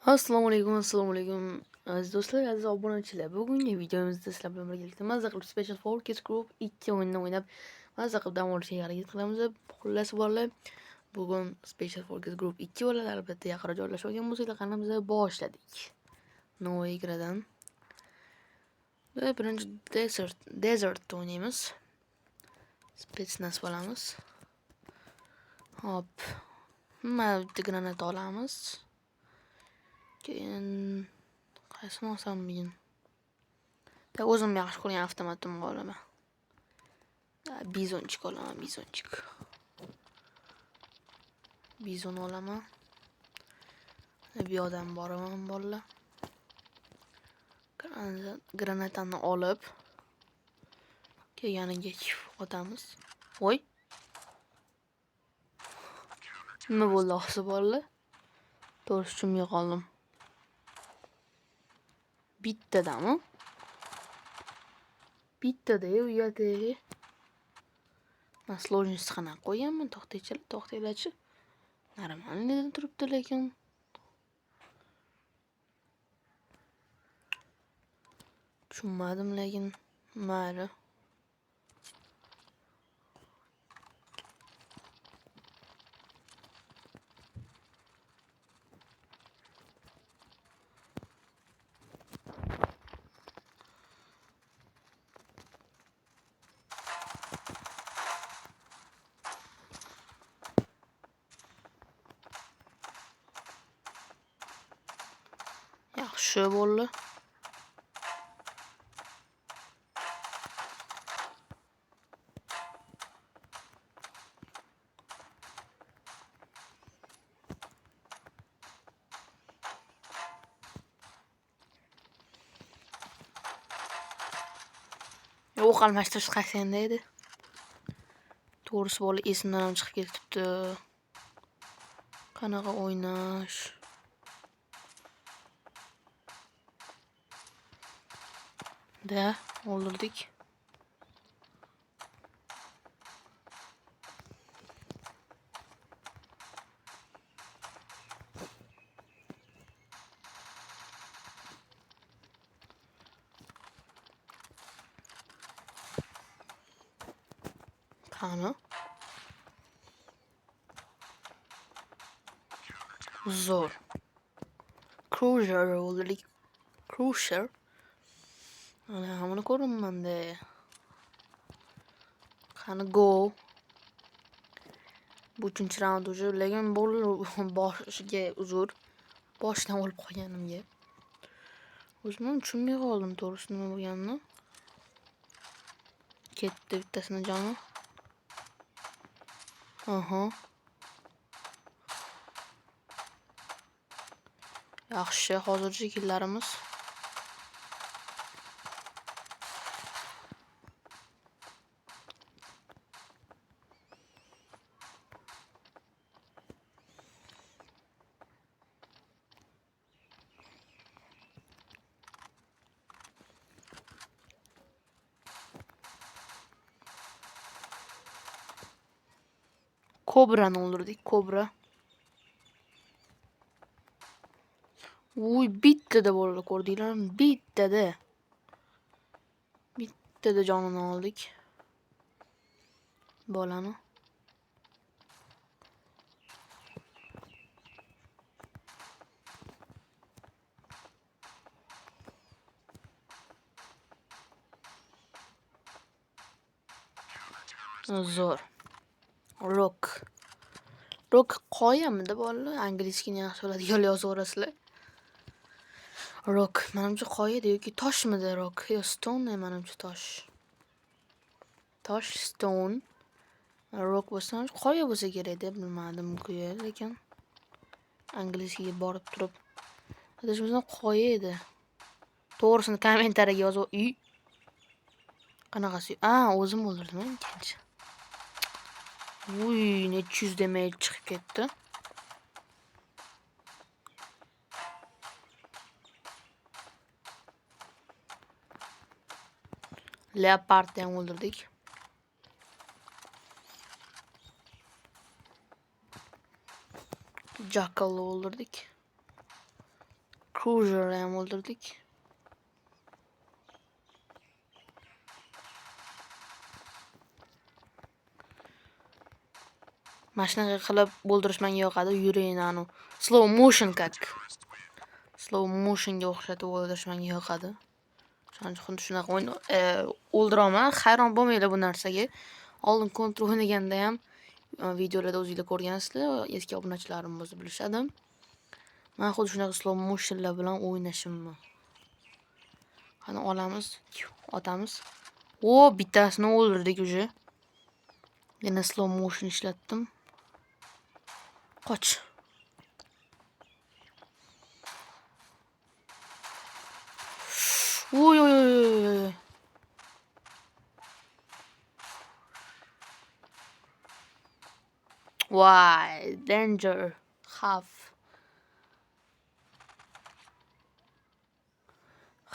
Assalomu alaykum aziz do'stlar, aziz obunachilar. Bugungi videomizda sizlar bilan birgalikda mazza qilib Special Forces Group 2 o'yinini o'ynab mazza qilib dam olishga harakat qilamiz. Xullas bolalar, bugun Special Forces Group 2 bo'ladi. Albatta, yaqinroq joylashib olgan bo'lsanglar, qanamizni boshladik. Novoy igradan. Va birinchi Desert o'ynaymiz. Spetsnaz bo'lamiz. Hop. Mana bitta granat olamiz. Keyin qaysini olsam bugun? O'zim yaxshi ko'rgan avtomatimni olaman. Bizonchik olaman, bizonchik. Bizon olaman. Bu yoqdan boraman bolalar. Granatani olib keyiniga o'tamiz. Voy. Nima bo'ldi oxisi bolalar? To'g'ri tushunmay qoldim. Bittadami? Bittada u yerdagi naslovniy qanaqa qo'yganman, to'xtanglarchi. Normalniy turibdi lekin tushunmadim lekin mayli. Yaxshi bo'ldi. O'q almashtirish qaysanda edi? To'g'risi bola esimdan ham chiqib ketibdi. Qanaqa o'ynash? Da, o'ldirdik. Qani? Zo'r. Cruiser o'ldirdik. Cruiser. Ana hamini ko'raman-da. Qani go. Bu 3-raund уже, lekin boshiga uzr. Boshdan olib qo'yganimga. O'zim tushunmay qoldim to'g'risi nima bo'lganini. Ketdi bittasini joni. Aha. Yaxshi, hozircha killarimiz. Kobrani o'ldirdik, kobra. Uy, bittada bo'ldi, ko'rdinglarmi? Bittada jonini oldik. Bolani. Zo'r. Rock qo'yamida bolalar, angliyskini yaxshi biladigan yozaverasizlar. Rock, menimcha qo'yadi yoki toshmidi rock? Yo, stone, menimcha tosh. Tosh, stone. Rock bo'lsa, qo'ya bo'lsa kerak deb bilmadim-ku, lekin angliyskiga borib turib adashmasam qo'ya edi. To'g'risini kommentariyaga yozib, qanaqasi? O'zim o'ldirdim ikkinchi. Uy, 300 damage chiqib ketdi. Leopardni ham o'ldirdik. Jackal'ni o'ldirdik. Cruiser'ni ham o'ldirdik. Mana shunaqa qilib o'ldirish menga yoqadi. Yuringni slow motion как. Slow motionga o'xshatib o'ldirish menga yoqadi. Xuddi shunaqa o'ldiraman. Hayron bo'lmanglar bu narsaga. Oldin Contra o'ynaganda ham videolarda o'zingizlar ko'rgansizlar, eski obunachilarim o'zi bilishadi. Men xuddi shunaqa slow motionlar bilan o'ynashimni. Qani olamiz, otamiz. Bittasini o'ldirdik уже. Yana slow motion ishlatdim. Qoch. Oy. Why? Danger.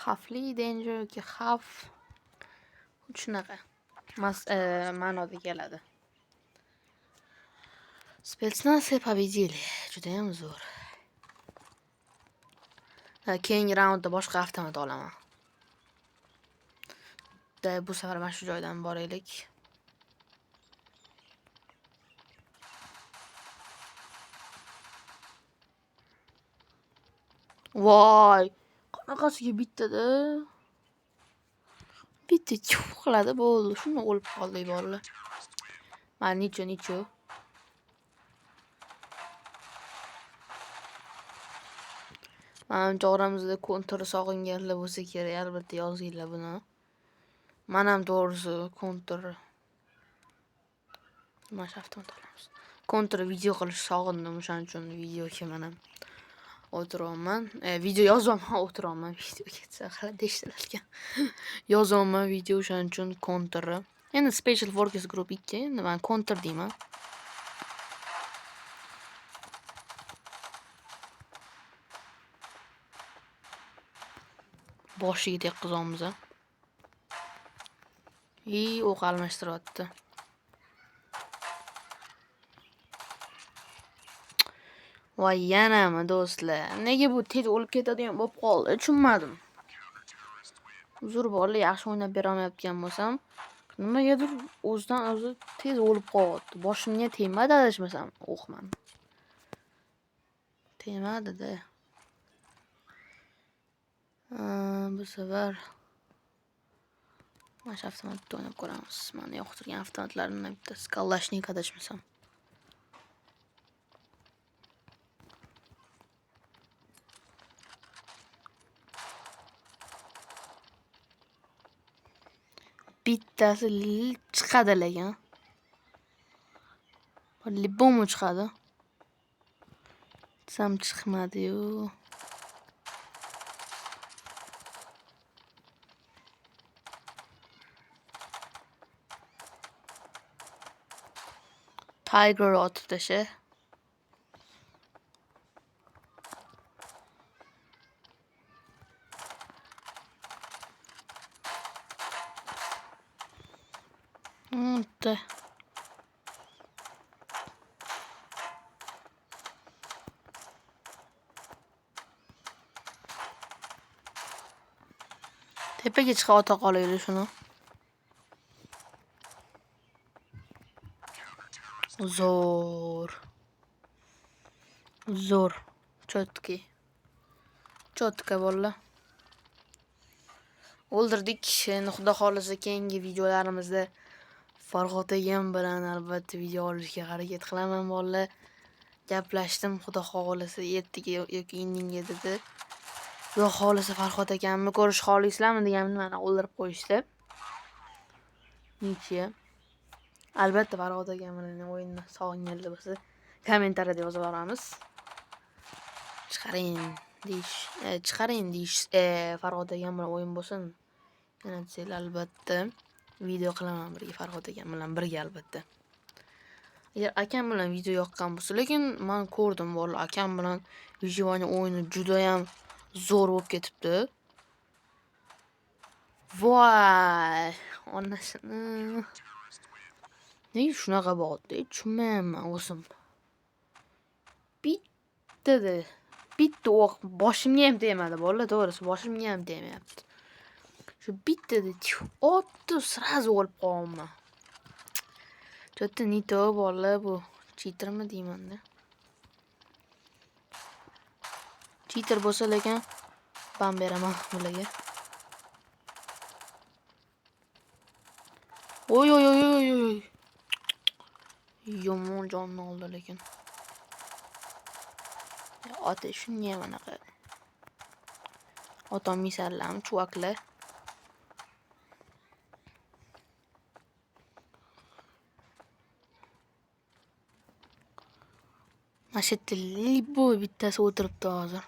Xavfli danger yoki xavf. Shunaqa. Ma'noda keladi. Spetsnazga победили. Juda ham zo'r. Keyingi raundda boshqa avtomat olaman. Bu safar mana shu joydan boraylik. Voy, qanaqasiga bittada? Bitta chuf qiladi bo'ldi. Shuni o'lib qoldik bolalar. Mana nicho. Menimcha oramizda Contra sog'inganlar bo'lsa kerak, albatta yozinglar buni. Men ham to'g'risi Contra olamiz. Contra video qilish sog'indim, o'shaning uchun videoga men ham o'tiraman. Video yozaman, o'tiraman video ketsa qalay eshitilarkan. Yozaman video, o'shaning uchun Contra. Endi Special Forces Group 2, endi men Contra deyman. Boshiga teqqizamiz. O'q almashtiryapti. Voy, yanami do'stlar? Nega bu tez o'lib ketadigan bo'lib qoldi? Tushunmadim. Uzr bolalar, yaxshi o'ynab bera olmayotgan bo'lsam, nimagadir o'zidan o'zi tez o'lib qolyapti. Boshimga tegmadi adashmasam, o'qman. Tegmadi-da. Bu safar mana shu avtomatda o'ynab ko'ramiz. Meni yoqtirgan avtomatlarning bittasi Kalashnik adashmasam. Bittasi chiqadi lekin. Libomu chiqadi. Sam chiqmadi-yu. Tiger otib tasha. Tepaga chiqa ota qolaylik shuni. Zo'r. Chotka bolalar. O'ldirdik. Endi xudo xolisa keyingi videolarimizda Farg'od egam bilan albatta video olishga harakat qilaman bolalar. Gaplashdim, xudo xolisa ertaga yoki indinga dedi. Xudo xolisa Farg'od akamni ko'rish xohlaysizlarmi deganimni mana o'ldirib qo'yishdi. Nichi. Albatta Farg'od akam bilan o'yinni sog'inganlar bo'lsa, kommentariyada yozib olamiz. Chiqaring deyish, Farg'od akam bilan o'yin bo'lsin. Yana desanglar albatta video qilaman birga Farg'od akam bilan birga albatta. Agar akam bilan video yoqqan bo'lsa, lekin men ko'rdim bolalar, akam bilan Vijivani o'yini juda ham zo'r bo'lib ketibdi. Voy, onasini. Nega shunaqa bo'ldi? Tushunmayman o'zim. bitta o'q boshimga ham tegmadi bolalar, to'g'risi boshimga ham tegmayapti. Shu bittada otdi, sразу o'lib qolganman. Cho'tta nito bolalar bu. Cheatermi deyman-da. Cheater bo'lsa lekin ban beraman ularga. Oy oy oy oy oy. Yomon jonni oldi lekin. Ota shunga ham anaqa. Otam misallam chuvaklar. Mashetta libo bittasi o'tiribdi hozir.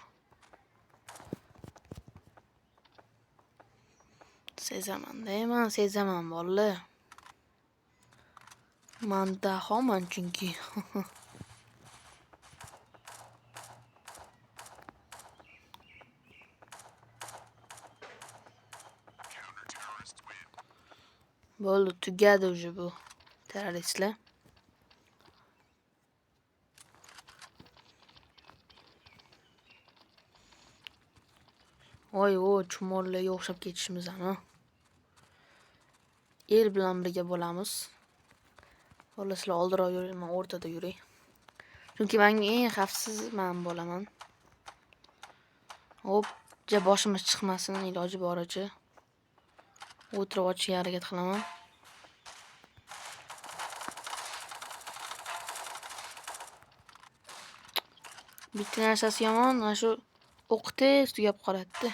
Sezaman deyman, sezaman bolalar. Men dahoman chunki. Bo'ldi, tugadi уже bu terroristlar. Voy, chumollarga o'xshab ketishimiz ana. El bilan birga bo'lamiz. Xo'las, sizlar oldiroq yuring, men o'rtada yuray. Chunki menga eng xavfsiz men bo'laman. Hop, boshimiz chiqmasin iloji boricha. O'tirib ochishga harakat qilaman. Bitta narsasi yomon, mana shu o'q tez tugab qoladi-da.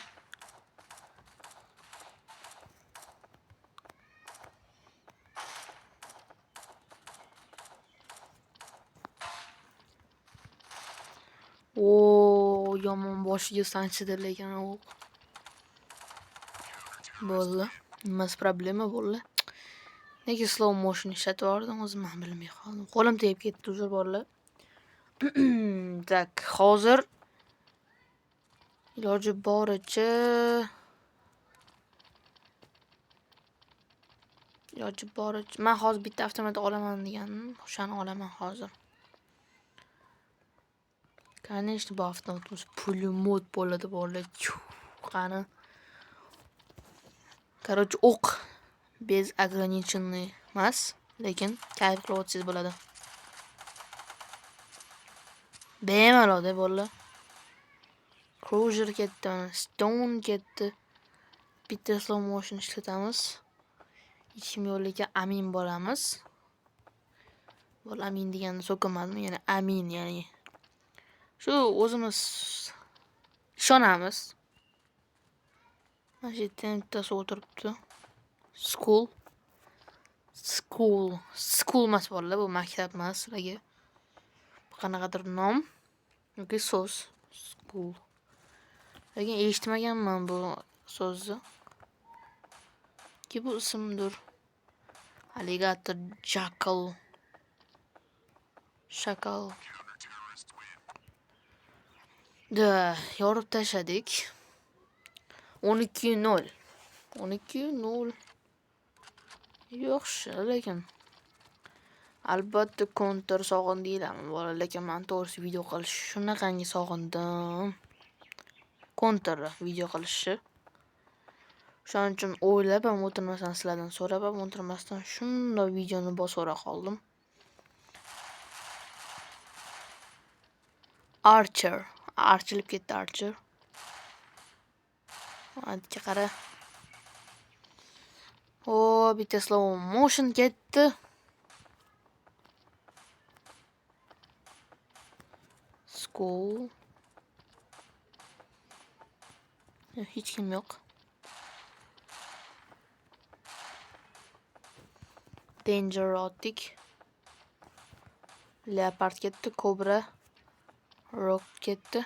Yomon boshiga sanchdi lekin o'q. Bo'ldi. Nimasi problema bo'ldi? Nega slow motion ishlatyaptim o'zim ham bilmay qoldim. Qo'lim tegib ketdi uzr bolalar. Tak, hozir iloji boricha men hozir bitta avtomat olaman degandim. O'shani olaman hozir. Конечно, bu avtomat pulemyot bo'ladi bolalar. Qani. Короче, o'q без ограниченный emas, lekin kayf qilyapsiz bo'ladi. Bemalol bolalar. Cruiser ketdi, Stone ketdi. Bitta slow motion ishlatamiz. Ichim yo'liga amin bo'lamiz. Bo'l amin deganni so'kamadimi? Ya'ni amin, ya'ni shu o'zimiz ishonamiz. Mana shu yerda bittasi o'tiribdi. School emas bolalar, bu maktab emas sizlarga. Bu qanaqadir nom yoki so'z. School. Lekin eshitmaganman bu so'zni. Ki bu ismdir. Alligator, jackal, shakal. Da, yorib tashladik. 12:0. 12:0. Yaxshi, lekin albatta counter sog'indinglarmi bolalar, lekin men to'g'risi video qilish shunaqangi sog'indim. Counter video qilishni. Shuning uchun o'ylab ham o'tirmasdan sizlardan so'rab ham o'tirmasdan shunday videoni bosora qoldim. Archer ketdi Archer. Hadi qara. Bitta slow motion ketdi. School. Hech kim yo'q. Danger otdik. Leopard ketdi, Cobra. Rock ketdi.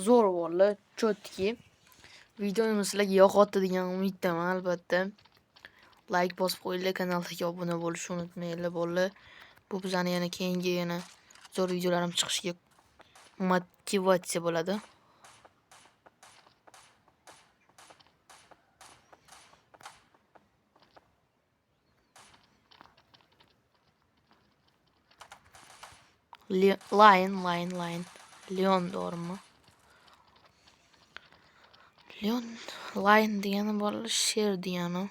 Zo'r bo'ldi, chotki. Videomiz sizlarga yoqadi degan umiddaman albatta. Like bosib qo'yinglar, kanalga obuna bo'lishni unutmanglar bolalar. Bu bizani yana keyingi zo'r videolarim chiqishiga motivatsiya bo'ladi. Lion. Leon doğru mu? Leon, lion degani bolalar sher degani.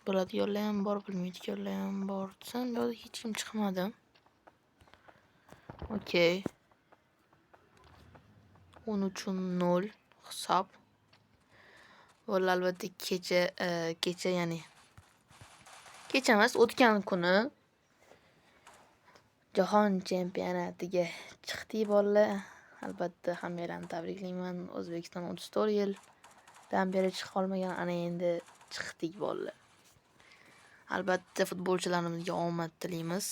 Biladiganlar ham bor, bilmaydiganlar ham bor. Sen bu yerda hech kim chiqmadi. Okey. 13:0 hisob. Bular albatta kecha ya'ni kecha emas, o'tgan kuni Jahon chempionatiga chiqdik bolalar. Albatta hammalarni tabriklayman. O'zbekiston 34 yildan beri chiqa olmagan, ana endi chiqdik bolalar. Albatta futbolchilarimizga omad tilaymiz.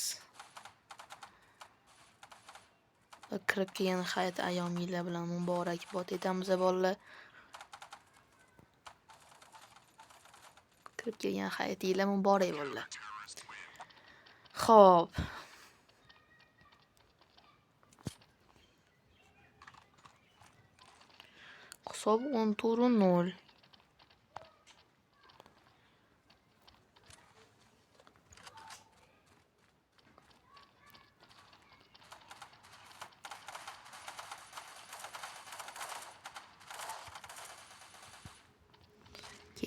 Kirib kelgan hayot ayyomingiz bilan muborakbod etamiz bolalar. Kirib kelgan hayotingizlar muborak bolalar. Xo'p. Hisob 14:0.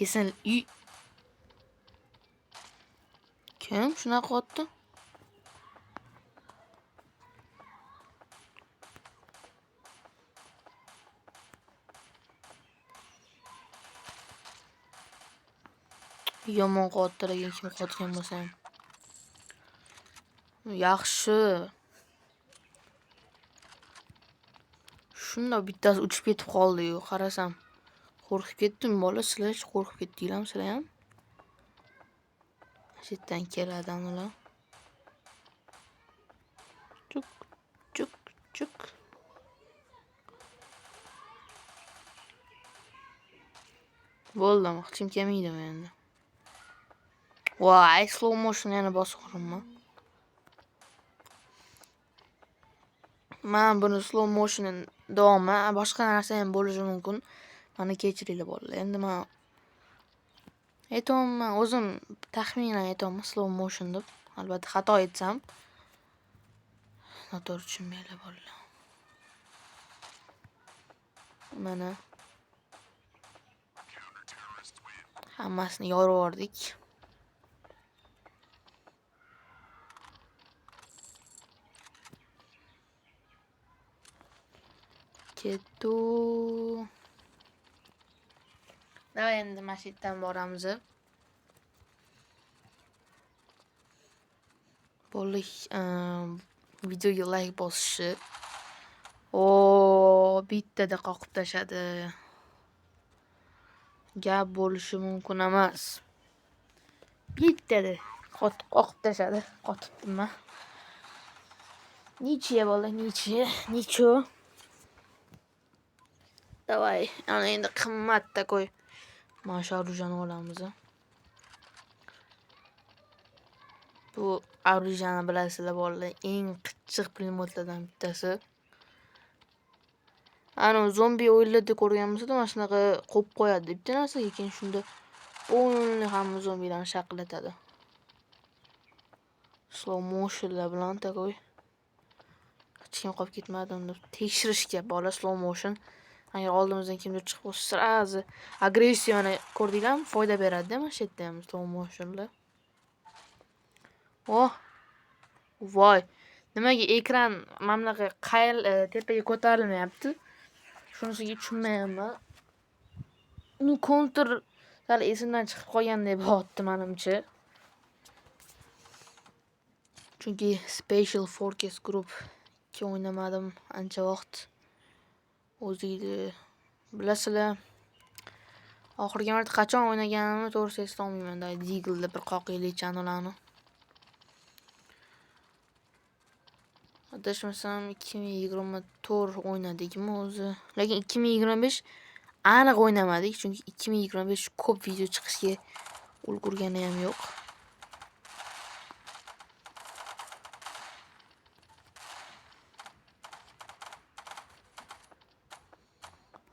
Kesin kim shunaqa otdi? Yomon qotiragan kim qotgan bo'lsa ham. Yaxshi. Shunda bittasi uchib ketib qoldi-yu, qarasam. Qo'rqib ketdim, bola sizlar qo'rqib ketdinglarmi sizlar ham? Chetdan keladi ular. Chuk. Bo'ldim, hechim kelmaydi endi. Voy, slow motion yana bosqinmi? Men buni slow motion davomi boshqa narsa ham bo'lishi mumkin. Mani kechiringlar bolalar. Endi men aytaman, o'zim taxminan aytaman slow motion deb. Albatta xato aytsam, noto'g'ri tushunmanglar bolalar. Mana hammasini yorib yubordik. Ketdi. Davay endi masjiddan boramiz. Bolalar videoga like bosishi. Bittada qoqib tashadi. Gap bo'lishi mumkin emas. Bittada qoqib tashadi. Qotibdimmi? Niche bolalar, niche. Davay, ana endi qimmat takoy masharujani olamiz. Bu Arujani bilasizlar bolalar, eng qittiq pulemyotlardan bittasi. Ana zombi o'yinlarda ko'rganmisiz, mana shunaqa qo'yib qo'yadi bitta narsaga, keyin shunda o'nli hamma zombilarni shaqillatadi. Slow motionlar bilan takoy. Hech kim qolib ketmadi unda. Tekshirishga bola slow motion. Agar oldimizdan kimdir chiqib olsa, srazi agressiyani ko'rdinglarmi? Foyda beradi-da mana shu yerda ham slow motionlar. Voy. Nimaga ekran mamlaqa tepaga ko'tarilmayapti? Shunisiga tushunmayapman. Uni counter sal esimdan chiqib qolgandek bo'lyapti menimcha. Chunki Special Forces Group 2 o'ynamadim ancha vaqt. O'zingiz bilasizlar. Oxirgi marta qachon o'ynaganimni to'g'risi eslolmayman. Deagle'da bir qoqiylikchan ularni. Adashmasam 2024 o'ynadikmi o'zi. Lekin 2025 aniq o'ynamadik, chunki 2025 ko'p video chiqishga ulgurgani ham yo'q.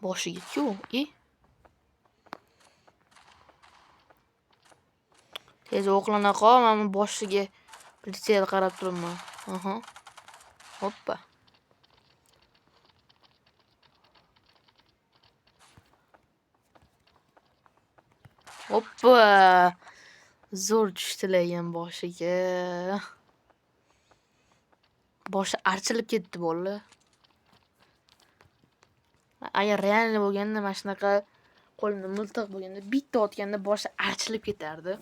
Boshiga-ku, tez o'qlana qol, men boshiga pritsel qarab turibman. Hoppa. Hoppa. Zo'r tushdilagan boshiga. Boshi archilib ketdi bola. Agar real bo'lganda mana shunaqa qo'limda miltiq bo'lganda bitta otganda boshi archilib ketardi.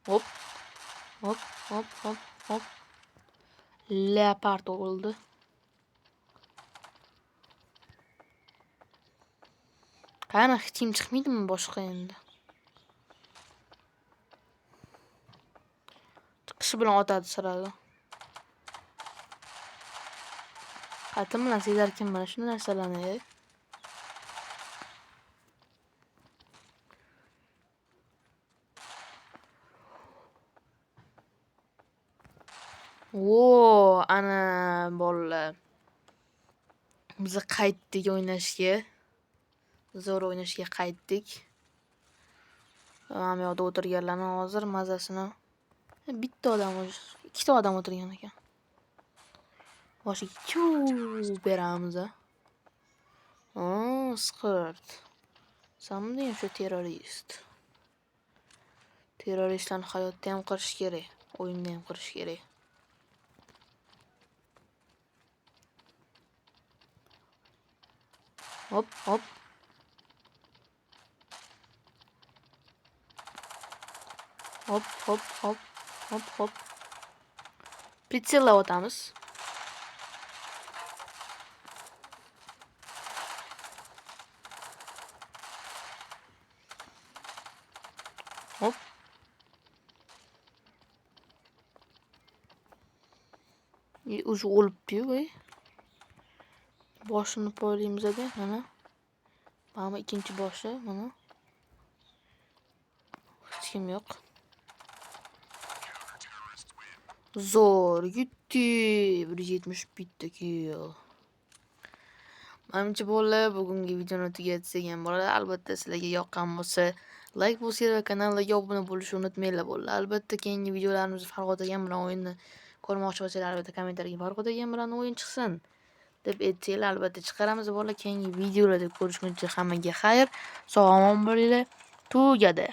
Hop, hop, hop, hop, hop. Leopard o'ldi. Qani hech kim chiqmaydimi boshqa endi? Chiqishi bilan otadi sirada. Qatim bilan sezarkan mana shunday narsalarni. Oo, ana bolalar. Biz qaytdik o'ynashga. Zo'r o'ynashga qaytdik. Mana bu yoqda o'tirganlarni hozir mazasini bitta odam, ikkita odam o'tirgan ekan. Boshiga chuv beramiz. Skirt. Samda ham shu terrorist. Terroristlarni hayotda ham qirish kerak, o'yinda ham qirish kerak. Hop, hop. Hop, hop, hop. Hop, hop. Pritsellab o'tamiz. Hop. Уже o'libdi-yu, boshini poylaymiz-da, mana. Mana ikkinchi boshi, mana. Hech kim yo'q. Zo'r yutdi. 171 ta kill. Menimcha bolalar bugungi videoni tugatsak ham bo'ladi. Albatta sizlarga yoqqan bo'lsa, like bosing va kanalga obuna bo'lishni unutmanglar bolalar. Albatta keyingi videolarimiz Farhod akam bilan o'yinni ko'rmoqchi bo'lsanglar, albatta kommentariyga Farhod akam bilan o'yin chiqsin deb aytsanglar, albatta chiqaramiz bolalar. Keyingi videolarda ko'rishguncha hammaga xayr, sog' omon bo'linglar. Tugadi.